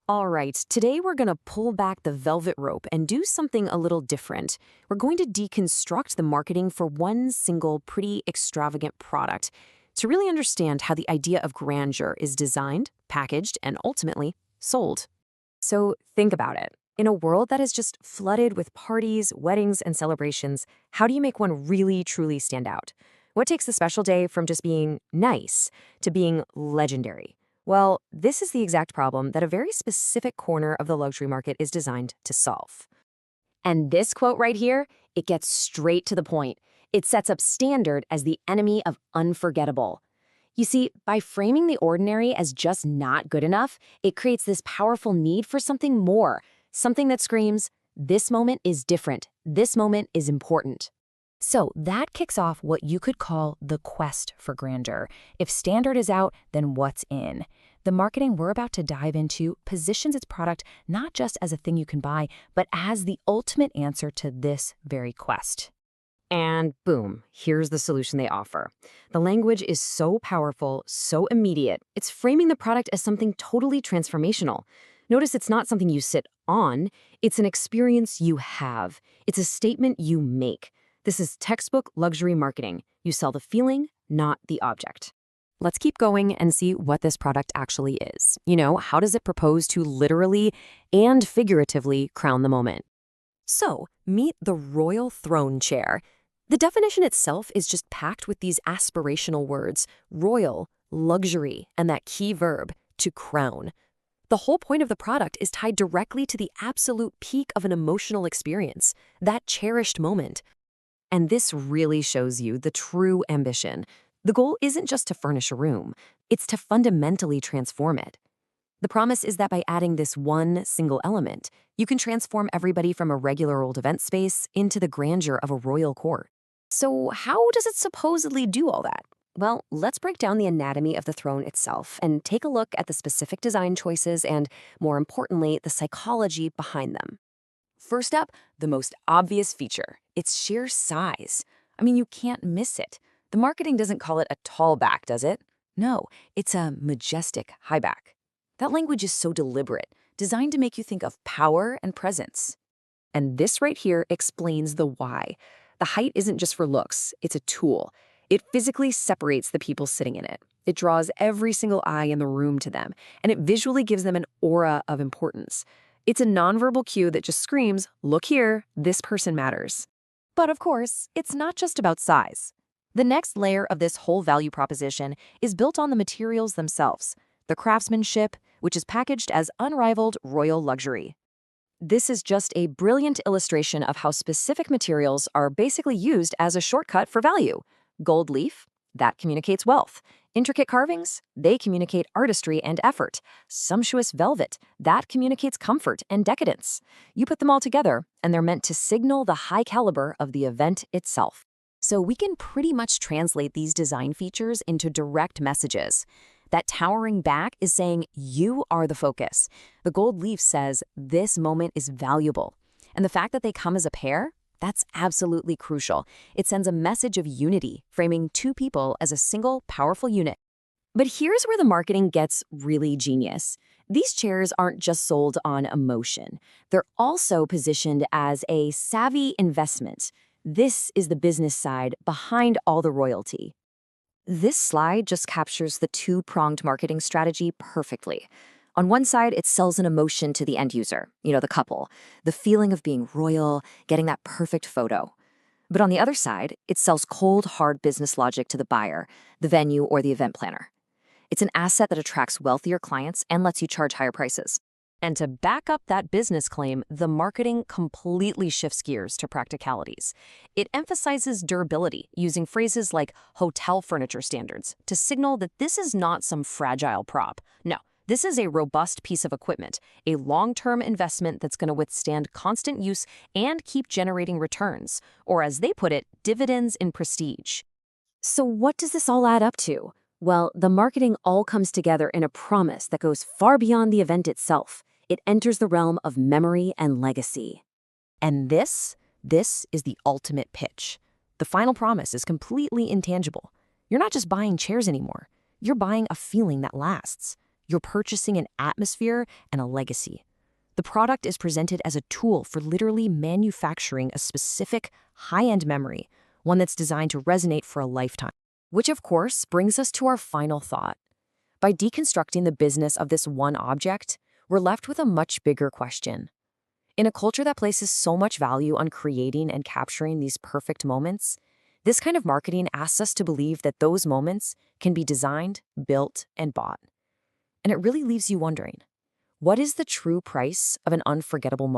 All right, today we're going to pull back the velvet rope and do something a little different. We're going to deconstruct the marketing for one single pretty extravagant product to really understand how the idea of grandeur is designed, packaged, and ultimately sold. So think about it. In a world that is just flooded with parties, weddings, and celebrations, how do you make one really, truly stand out? What takes the special day from just being nice to being legendary? Well, this is the exact problem that a very specific corner of the luxury market is designed to solve. And this quote right here, it gets straight to the point. It sets up standard as the enemy of unforgettable. You see, by framing the ordinary as just not good enough, it creates this powerful need for something more, something that screams, this moment is different, this moment is important. So that kicks off what you could call the quest for grandeur. If standard is out, then what's in? The marketing we're about to dive into positions its product not just as a thing you can buy, but as the ultimate answer to this very quest. And boom, here's the solution they offer. The language is so powerful, so immediate, it's framing the product as something totally transformational. Notice it's not something you sit on, it's an experience you have. It's a statement you make. This is textbook luxury marketing. You sell the feeling, not the object. Let's keep going and see what this product actually is. How does it propose to literally and figuratively crown the moment? So, meet the royal throne chair. The definition itself is just packed with these aspirational words, royal, luxury, and that key verb, to crown. The whole point of the product is tied directly to the absolute peak of an emotional experience, that cherished moment. And this really shows you the true ambition. The goal isn't just to furnish a room, it's to fundamentally transform it. The promise is that by adding this one single element, you can transform everybody from a regular old event space into the grandeur of a royal court. So how does it supposedly do all that? Well, let's break down the anatomy of the throne itself and take a look at the specific design choices and, more importantly, the psychology behind them. First up, the most obvious feature, its sheer size. You can't miss it. The marketing doesn't call it a tall back, does it? No, it's a majestic high back. That language is so deliberate, designed to make you think of power and presence. And this right here explains the why. The height isn't just for looks, it's a tool. It physically separates the people sitting in it. It draws every single eye in the room to them, and it visually gives them an aura of importance. It's a nonverbal cue that just screams, look here, this person matters. But of course, it's not just about size. The next layer of this whole value proposition is built on the materials themselves, the craftsmanship, which is packaged as unrivaled royal luxury. This is just a brilliant illustration of how specific materials are basically used as a shortcut for value. Gold leaf, that communicates wealth. Intricate carvings, they communicate artistry and effort. Sumptuous velvet, that communicates comfort and decadence. You put them all together, and they're meant to signal the high caliber of the event itself. So we can pretty much translate these design features into direct messages. That towering back is saying, you are the focus. The gold leaf says, this moment is valuable. And the fact that they come as a pair, that's absolutely crucial. It sends a message of unity, framing two people as a single, powerful unit. But here's where the marketing gets really genius. These chairs aren't just sold on emotion. They're also positioned as a savvy investment. This is the business side behind all the royalty. This slide just captures the two-pronged marketing strategy perfectly. On one side, it sells an emotion to the end user, the couple, the feeling of being royal, getting that perfect photo. But on the other side, it sells cold, hard business logic to the buyer, the venue, or the event planner. It's an asset that attracts wealthier clients and lets you charge higher prices. And to back up that business claim, the marketing completely shifts gears to practicalities. It emphasizes durability, using phrases like hotel furniture standards to signal that this is not some fragile prop. No. This is a robust piece of equipment, a long-term investment that's going to withstand constant use and keep generating returns, or as they put it, dividends in prestige. So what does this all add up to? Well, the marketing all comes together in a promise that goes far beyond the event itself. It enters the realm of memory and legacy. And this is the ultimate pitch. The final promise is completely intangible. You're not just buying chairs anymore. You're buying a feeling that lasts. You're purchasing an atmosphere and a legacy. The product is presented as a tool for literally manufacturing a specific high-end memory, one that's designed to resonate for a lifetime. Which, of course, brings us to our final thought. By deconstructing the business of this one object, we're left with a much bigger question. In a culture that places so much value on creating and capturing these perfect moments, this kind of marketing asks us to believe that those moments can be designed, built, and bought. And it really leaves you wondering, what is the true price of an unforgettable moment?